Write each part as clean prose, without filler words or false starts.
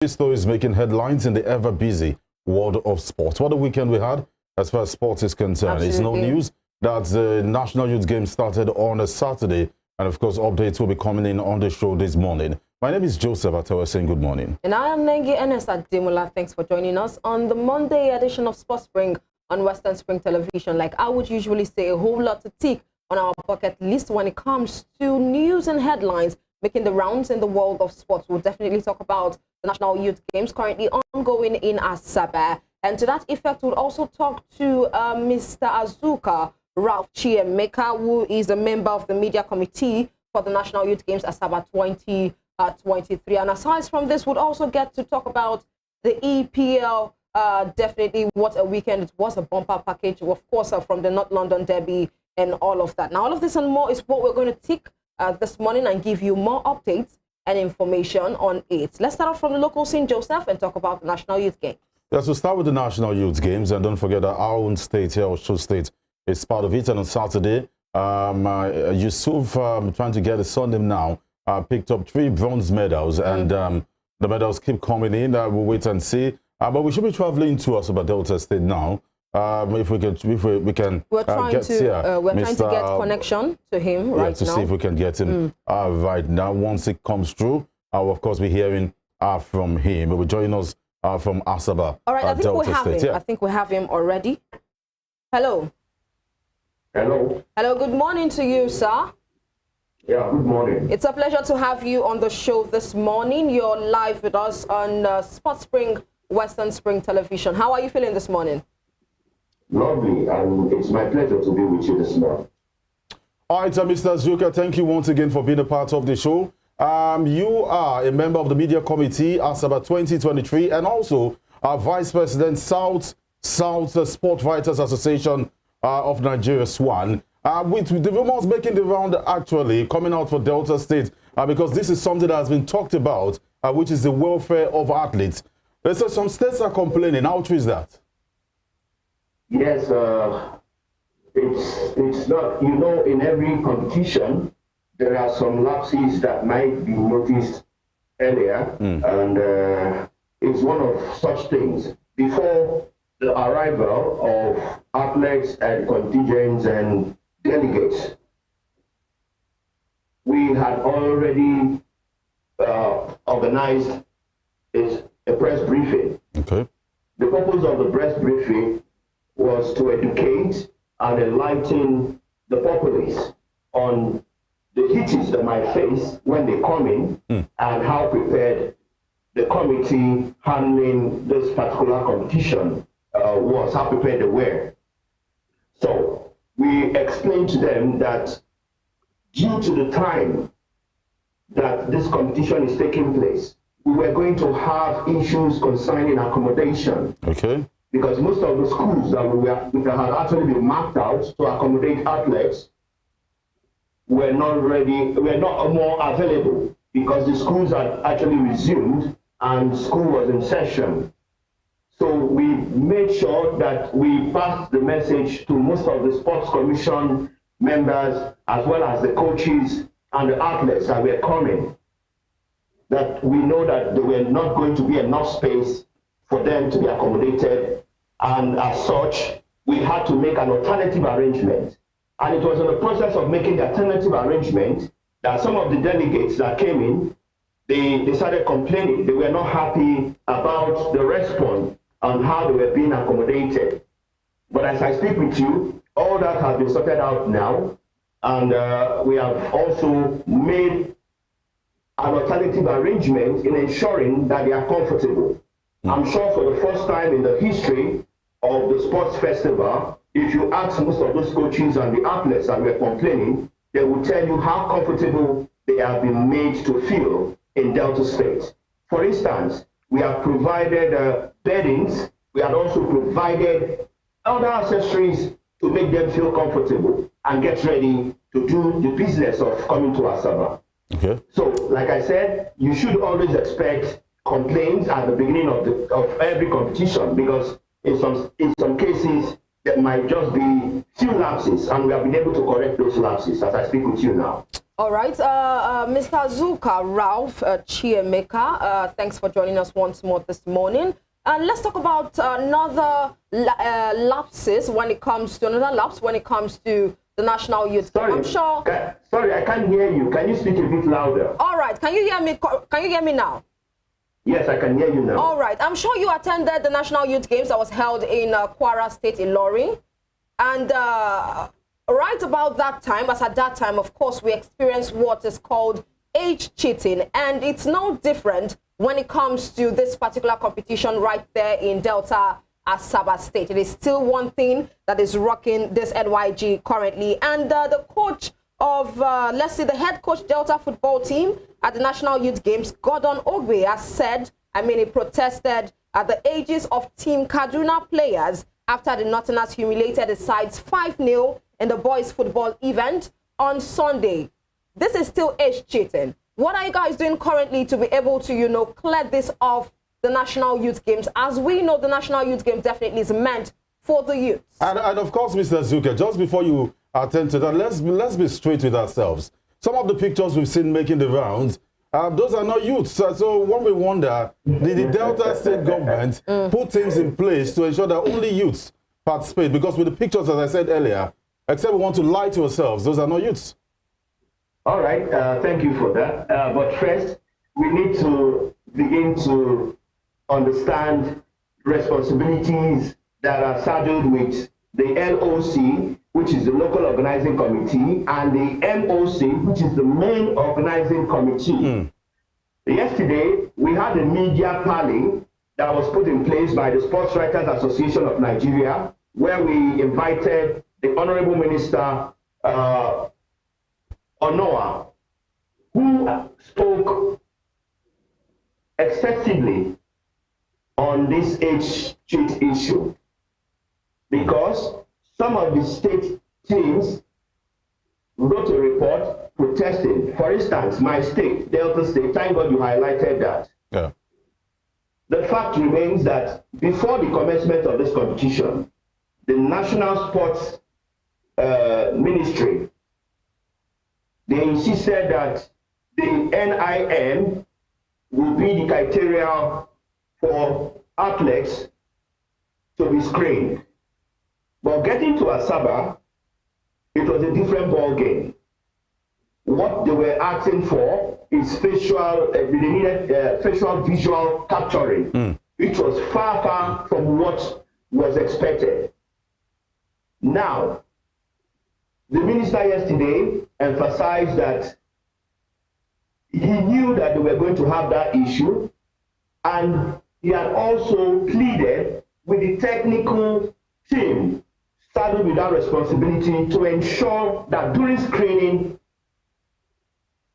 Stories making headlines in the ever-busy world of sports. What a weekend we had as far as sports is concerned. Absolutely. It's no news that the National Youth Games started on a Saturday, and of course updates will be coming in on the show this morning. My name is Joseph ATEWE saying good morning. And I am NENGI ERNEST at Demola. Thanks for joining us on the Monday edition of Sports Spring on Western Spring Television. Like I would usually say, a whole lot to tick on our bucket list when it comes to news and headlines making the rounds in the world of sports. We'll definitely talk about the National Youth Games currently ongoing in Asaba. And to that effect, we'll also talk to Mr. Azuka Ralph Chiemeka, who is a member of the media committee for the National Youth Games Asaba 2023. And aside from this, we'll also get to talk about the EPL. Definitely what a weekend. It was a bumper package, of course, from the North London Derby and all of that. Now, all of this and more is what we're going to tick this morning and give you more updates and information on it. Let's start off from the local scene, Joseph, and talk about the National Youth Games. Yes, we'll start with the National Youth Games, and don't forget that our own state here, Osho State, is part of it. And on Saturday, Yusuf, trying to get a surname now, picked up 3 bronze medals, and the medals keep coming in. We'll wait and see. But we should be traveling to Asaba Delta State now. If we can, we're trying to get connection to him right now. To see if we can get him right now. Once it comes through, of course, we're hearing from him. He will join us from Asaba. All right, I think we have him. Yeah. I think we have him already. Hello. Hello. Hello. Good morning to you, sir. Yeah. Good morning. It's a pleasure to have you on the show this morning. You're live with us on Sports Spring, Western Spring Television. How are you feeling this morning? Lovely, and it's my pleasure to be with you this morning. All right, Mr. Zuka, thank you once again for being a part of the show. You are a member of the media committee, Asaba 2023, and also Vice President, South Sport Writers Association of Nigeria, SWAN. With the rumors making the round actually coming out for Delta State, because this is something that has been talked about, which is the welfare of athletes. So some states are complaining. How true is that? Yes, it's not, you know, in every competition, there are some lapses that might be noticed earlier, and it's one of such things. Before the arrival of athletes and contingents and delegates, we had already organized a press briefing. Okay. The purpose of the press briefing was to educate and enlighten the populace on the hitches that might face when they come in and how prepared the committee handling this particular competition was, how prepared they were. So we explained to them that due to the time that this competition is taking place, we were going to have issues concerning accommodation. Okay. Because most of the schools that had actually been mapped out to accommodate athletes were not more available, because the schools had actually resumed and school was in session. So we made sure that we passed the message to most of the sports commission members, as well as the coaches and the athletes that were coming, that we know that there were not going to be enough space for them to be accommodated, and as such, we had to make an alternative arrangement. And it was in the process of making the alternative arrangement that some of the delegates that came in, they started complaining. They were not happy about the response on how they were being accommodated. But as I speak with you, all that has been sorted out now, and we have also made an alternative arrangement in ensuring that they are comfortable. I'm sure for the first time in the history of the sports festival, if you ask most of those coaches and the athletes that were complaining, they will tell you how comfortable they have been made to feel in Delta State. For instance, we have provided beddings. We have also provided other accessories to make them feel comfortable and get ready to do the business of coming to Asaba. Okay. So, like I said, you should always expect complaints at the beginning of every competition, because in some cases there might just be few lapses, and we have been able to correct those lapses as I speak with you now. All right, Mr. Zuka Ralph Chiemeka, thanks for joining us once more this morning. And let's talk about another lapse when it comes to the National Youth. Sorry, I'm sure. Sorry, I can't hear you. Can you speak a bit louder? All right, can you hear me? Can you hear me now? Yes, I can hear you now. All right, I'm sure you attended the National Youth Games that was held in Kwara State, Ilorin, and right about that time, as at that time, of course, we experienced what is called age cheating, and it's no different when it comes to this particular competition right there in Delta Asaba State. It is still one thing that is rocking this NYG currently, and the coach of, let's see, the head coach Delta football team at the National Youth Games, Gordon Ogbe, has said, he protested at the ages of Team Kaduna players after the Northerners humiliated the sides 5-0 in the boys football event on Sunday. This is still age cheating. What are you guys doing currently to be able to, clear this off the National Youth Games? As we know, the National Youth Games definitely is meant for the youth. And of course, Mr. Zuka, just before you attend to that, let's be straight with ourselves. Some of the pictures we've seen making the rounds, those are not youths. So when we wonder, did the Delta State government put things in place to ensure that only youths participate? Because with the pictures, as I said earlier, except we want to lie to ourselves, those are not youths. All right, thank you for that. But first, we need to begin to understand responsibilities that are saddled with the LOC, which is the local organizing committee, and the MOC, which is the main organizing committee. Yesterday, we had a media panel that was put in place by the Sports Writers Association of Nigeria, where we invited the Honorable Minister Onoa, who spoke excessively on this age cheat issue, because some of the state teams wrote a report protesting. For instance, my state, Delta State, thank God you highlighted that. Yeah. The fact remains that before the commencement of this competition, the National Sports Ministry, they insisted that the NIM will be the criteria for athletes to be screened. But getting to Asaba, it was a different ball game. What they were asking for is facial, they needed facial visual capturing, which was far from what was expected. Now, the minister yesterday emphasized that he knew that they were going to have that issue, and he had also pleaded with the technical team saddled with that responsibility to ensure that during screening,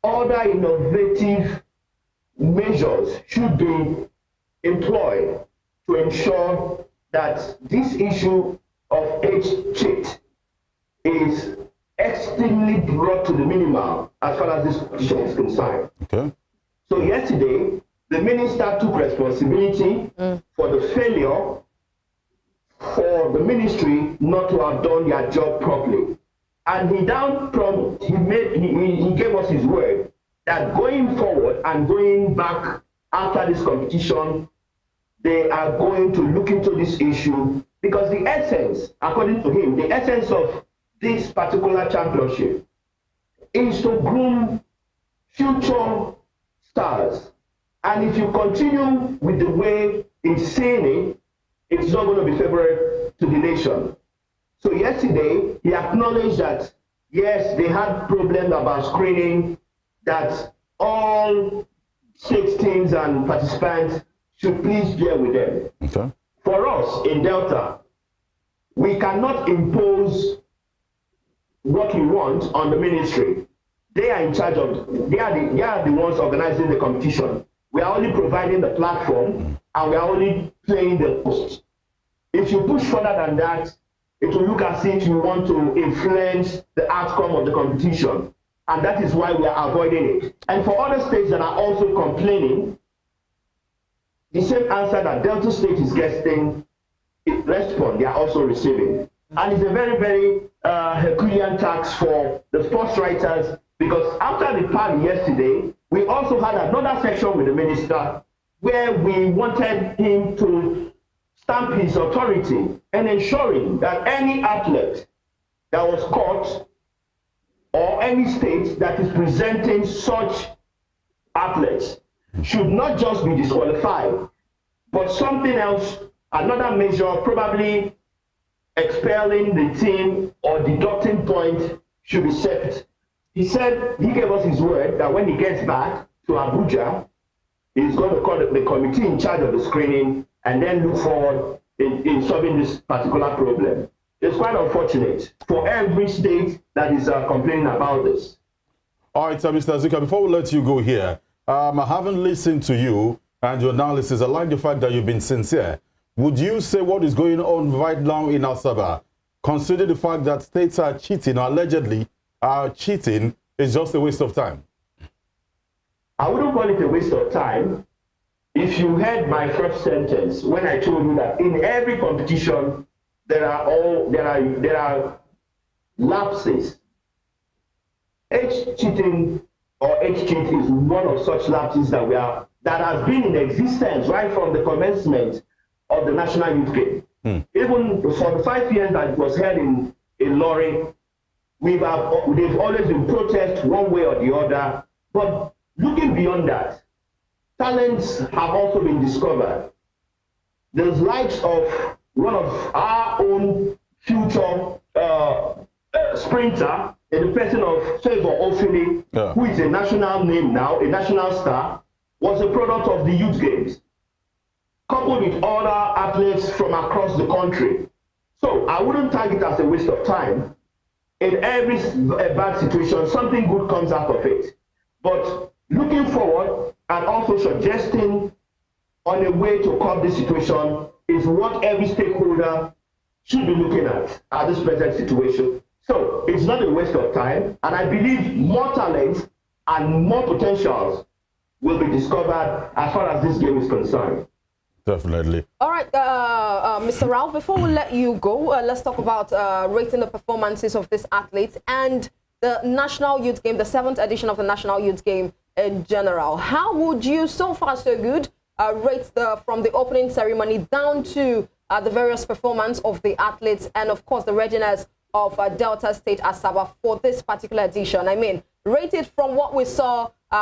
other innovative measures should be employed to ensure that this issue of age cheat is extremely brought to the minimum as far as this petition is concerned. Okay. So yesterday, the minister took responsibility for the failure for the ministry not to have done their job properly. And he gave us his word that going forward and going back after this competition, they are going to look into this issue, because the essence, according to him, the essence of this particular championship is to groom future stars. And if you continue with the way it's saying it, it's not going to be favorable to the nation. So yesterday, he acknowledged that, yes, they had problems about screening, that all 6 teams and participants should please bear with them. Okay. For us in Delta, we cannot impose what we want on the ministry. They are in charge of, they are the ones organizing the competition. We are only providing the platform, and we are only playing the host. If you push further than that, it will look as if you want to influence the outcome of the competition. And that is why we are avoiding it. And for other states that are also complaining, the same answer that Delta State is getting, response they are also receiving. And it's a very, very Herculean task for the sports writers Because after the party yesterday, we also had another section with the minister where we wanted him to stamp his authority and ensuring that any athlete that was caught or any state that is presenting such athletes should not just be disqualified, but something else, another measure, probably expelling the team or deducting points should be set. He said, he gave us his word that when he gets back to Abuja, he's going to call the committee in charge of the screening and then look forward in solving this particular problem. It's quite unfortunate for every state that is complaining about this. All right, Mr. Azuka, before we let you go here, I haven't listened to you and your analysis. I like the fact that you've been sincere. Would you say what is going on right now in Asaba, consider the fact that states are cheating, or allegedly are cheating, is just a waste of time? I wouldn't call it a waste of time. If you heard my first sentence when I told you that in every competition there are lapses. Age cheating or age cheat is one of such lapses that has been in existence right from the commencement of the National Youth Game. Even for the 5 years that it was held in Lorry, they've always been protests one way or the other. But looking beyond that, talents have also been discovered. There's likes of one of our own future sprinter, in the person of Favor Ofili, who is a national name now, a national star, was a product of the Youth Games, coupled with other athletes from across the country. So I wouldn't tag it as a waste of time. In every bad situation, something good comes out of it. But looking forward and also suggesting on a way to curb this situation is what every stakeholder should be looking at this present situation. So it's not a waste of time, and I believe more talents and more potentials will be discovered as far as this game is concerned. Definitely. All right, Mr. Ralph, before we let you go, let's talk about rating the performances of these athletes and the National Youth Game, the 7th edition of the National Youth Game in general. How would you, so far so good, rate from the opening ceremony down to the various performance of the athletes and, of course, the readiness of Delta State Asaba for this particular edition? I mean, rated from what we saw from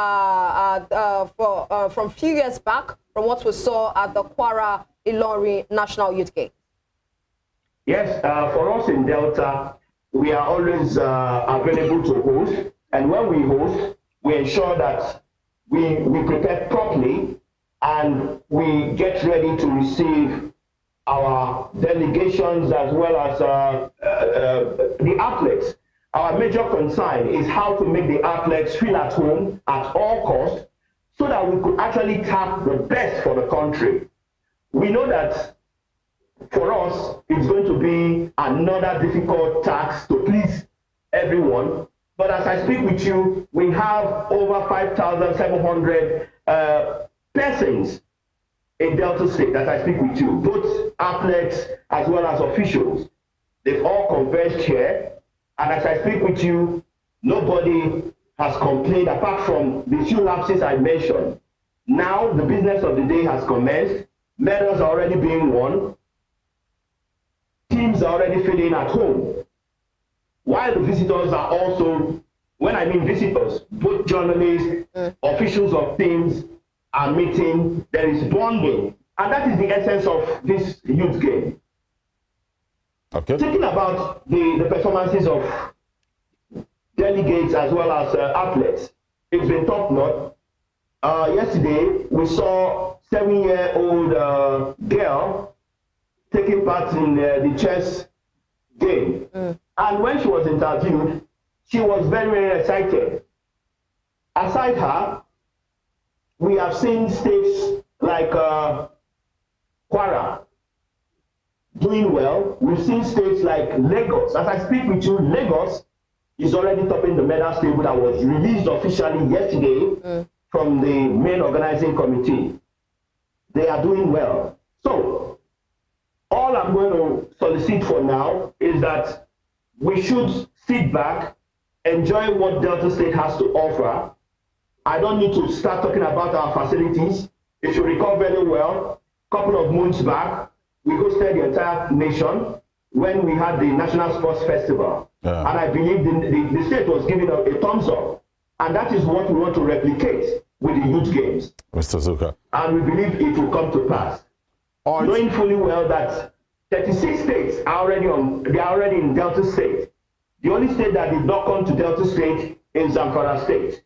a few years back, from what we saw at the Kwara Ilori National Youth Game. Yes, for us in Delta, we are always available to host, and when we host, we ensure that we prepare properly and we get ready to receive our delegations as well as the athletes. Our major concern is how to make the athletes feel at home at all costs so that we could actually tap the best for the country. We know that for us, it's going to be another difficult task to please everyone. But as I speak with you, we have over 5,700 persons in Delta State that I speak with you, both athletes as well as officials. They've all converged here. And as I speak with you, nobody has complained apart from the few lapses I mentioned. Now the business of the day has commenced. Medals are already being won. Teams are already feeling at home. While the visitors are also, when I mean visitors, both journalists, officials of teams are meeting, there is bonding. And that is the essence of this youth game. Okay. Thinking about the performances of delegates as well as athletes, it's been top-notch. Yesterday, we saw 7-year-old girl taking part in the chess game. And when she was interviewed, she was very, very excited. Aside her, we have seen states like Kwara doing well. We've seen states like Lagos. As I speak with you, Lagos is already topping the medal table that was released officially yesterday from the main organizing committee. They are doing well. So all I'm going to solicit for now is that we should sit back enjoy what Delta State has to offer. I don't need to start talking about our facilities. If you recall very well, a couple of months back, we hosted the entire nation when we had the National Sports Festival. Yeah. And I believe the state was giving a thumbs up. And that is what we want to replicate with the youth games. Mr. Zuka. And we believe it will come to pass. Knowing fully well that 36 states are already in Delta State. The only state that did not come to Delta State is Zamfara State.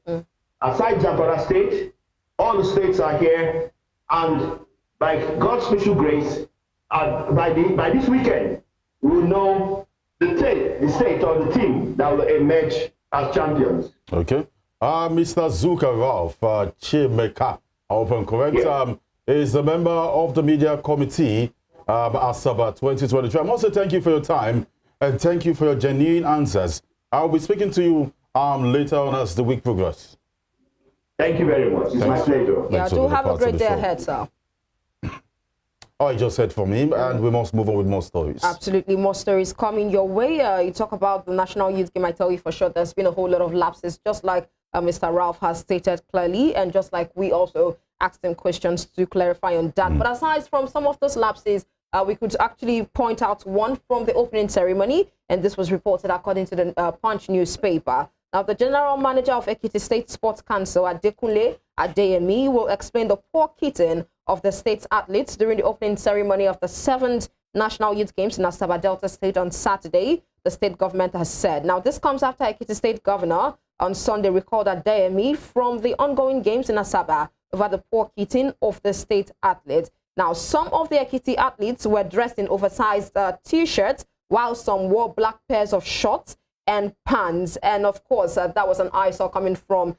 Aside Zamfara State, all the states are here, and by God's special grace, by this weekend, we will know the state or the team that will emerge as champions. Okay. Mr. Zuka Ralph Chimeka, I hope I'm correct, yeah. Is a member of the media committee ASABA 2023. I must say thank you for your time and thank you for your genuine answers. I'll be speaking to you later on as the week progresses. Thank you very much. It's my pleasure. Yeah, do have a great day ahead, sir. I just heard from him, and we must move on with more stories. Absolutely, more stories coming your way. You talk about the National Youth Game, I tell you for sure, there's been a whole lot of lapses, just like Mr. Ralph has stated clearly, and just like we also asked him questions to clarify on that. But aside from some of those lapses, we could actually point out one from the opening ceremony, and this was reported according to the Punch newspaper. Now, the general manager of Ekiti State Sports Council, Adekunle Adeyemi, will explain the poor kitting of the state's athletes during the opening ceremony of the 7th National Youth Games in Asaba Delta State on Saturday, the state government has said. Now, this comes after Ekiti State Governor on Sunday recalled Adeyemi from the ongoing games in Asaba over the poor kitting of the state athletes. Now, some of the Ekiti athletes were dressed in oversized T-shirts, while some wore black pairs of shorts and pants. And of course, that was an eyesore coming from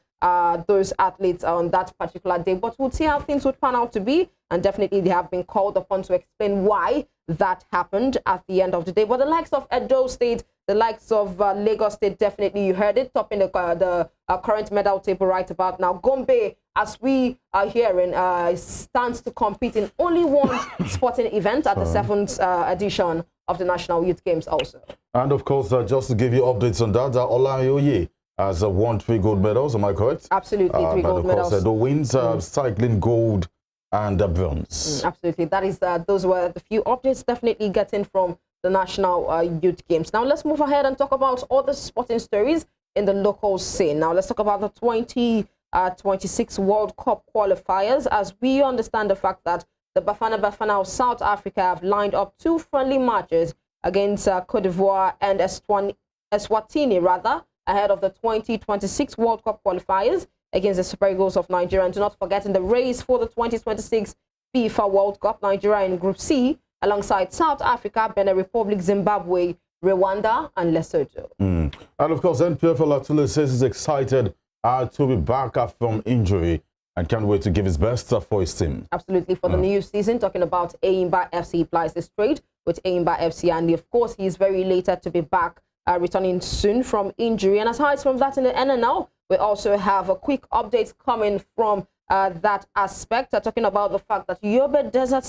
those athletes on that particular day. But we'll see how things would pan out to be. And definitely they have been called upon to explain why that happened at the end of the day. But the likes of Edo State, the likes of Lagos State, definitely, you heard it, topping the current medal table right about now. Gombe, as we are hearing, stands to compete in only one sporting event at the 7th edition of the National Youth Games also. And of course, just to give you updates on that, Olayoye has won 3 gold medals, am I correct? Absolutely, 3 gold medals. And of course, the wins, cycling gold and bronze. Absolutely, that is, those were the few updates definitely getting from the National Youth Games. Now, let's move ahead and talk about other sporting stories in the local scene. Now, let's talk about the 2026 World Cup qualifiers, as we understand the fact that the Bafana of South Africa have lined up 2 friendly matches against Cote d'Ivoire and Eswatini, rather, ahead of the 2026 World Cup qualifiers against the Super Eagles of Nigeria. And do not forget, in the race for the 2026 FIFA World Cup, Nigeria in Group C, alongside South Africa, Benin Republic, Zimbabwe, Rwanda, and Lesotho. And of course, NPF Olatule says he's excited to be back from injury and can't wait to give his best for his team. Absolutely, for the new season, talking about Eimba FC, applies this trade with Eimba FC, and of course, he's very elated to be back, returning soon from injury. And aside from that, in the NNL, we also have a quick update coming from that aspect, talking about the fact that Yobe Desert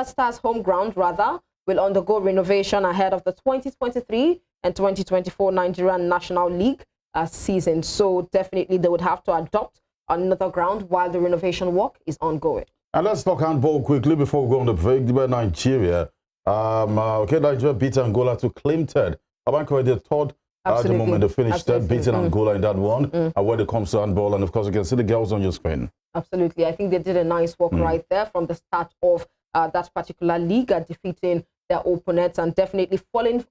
Stars home ground, rather, will undergo renovation ahead of the 2023 and 2024 Nigerian National League season. So definitely they would have to adopt another ground while the renovation work is ongoing. And let's talk handball quickly before we go on the break. Nigeria. Nigeria beat Angola to claim third. Abanko, the third at the moment they finished third, beating Angola in that one. And when it comes to handball, and of course you can see the girls on your screen. Absolutely. I think they did a nice work right there from the start of that particular league, defeating their opponents and definitely falling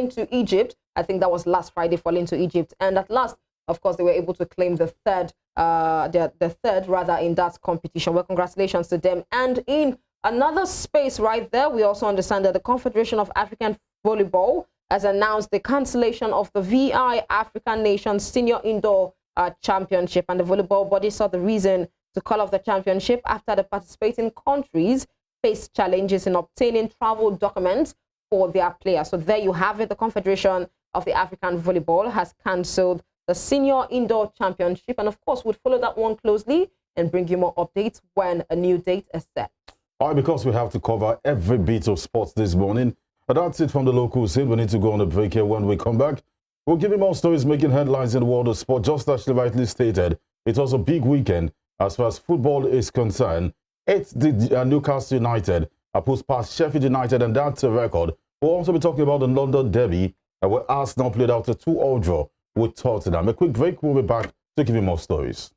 to Egypt. I think that was last Friday, falling to Egypt. And at last, of course, they were able to claim the third, in that competition. Well, congratulations to them. And in another space right there, we also understand that the Confederation of African Volleyball has announced the cancellation of the VI African Nations Senior Indoor Championship. And the volleyball body saw the reason to call off the championship after the participating countries faced challenges in obtaining travel documents for their players. So there you have it. The Confederation of the African Volleyball has cancelled the Senior Indoor Championship. And of course, we'll follow that one closely and bring you more updates when a new date is set. All right, because we have to cover every bit of sports this morning. But that's it from the local scene. We need to go on a break here. When we come back, We'll give you more stories making headlines in the world of sport. Just as she rightly stated, it was a big weekend as far as football is concerned. It's the Newcastle United pushed past Sheffield United, and that's a record. We'll also be talking about the London Derby, where Arsenal played out a 2-2 draw with Tottenham. A quick break, we'll be back to give you more stories.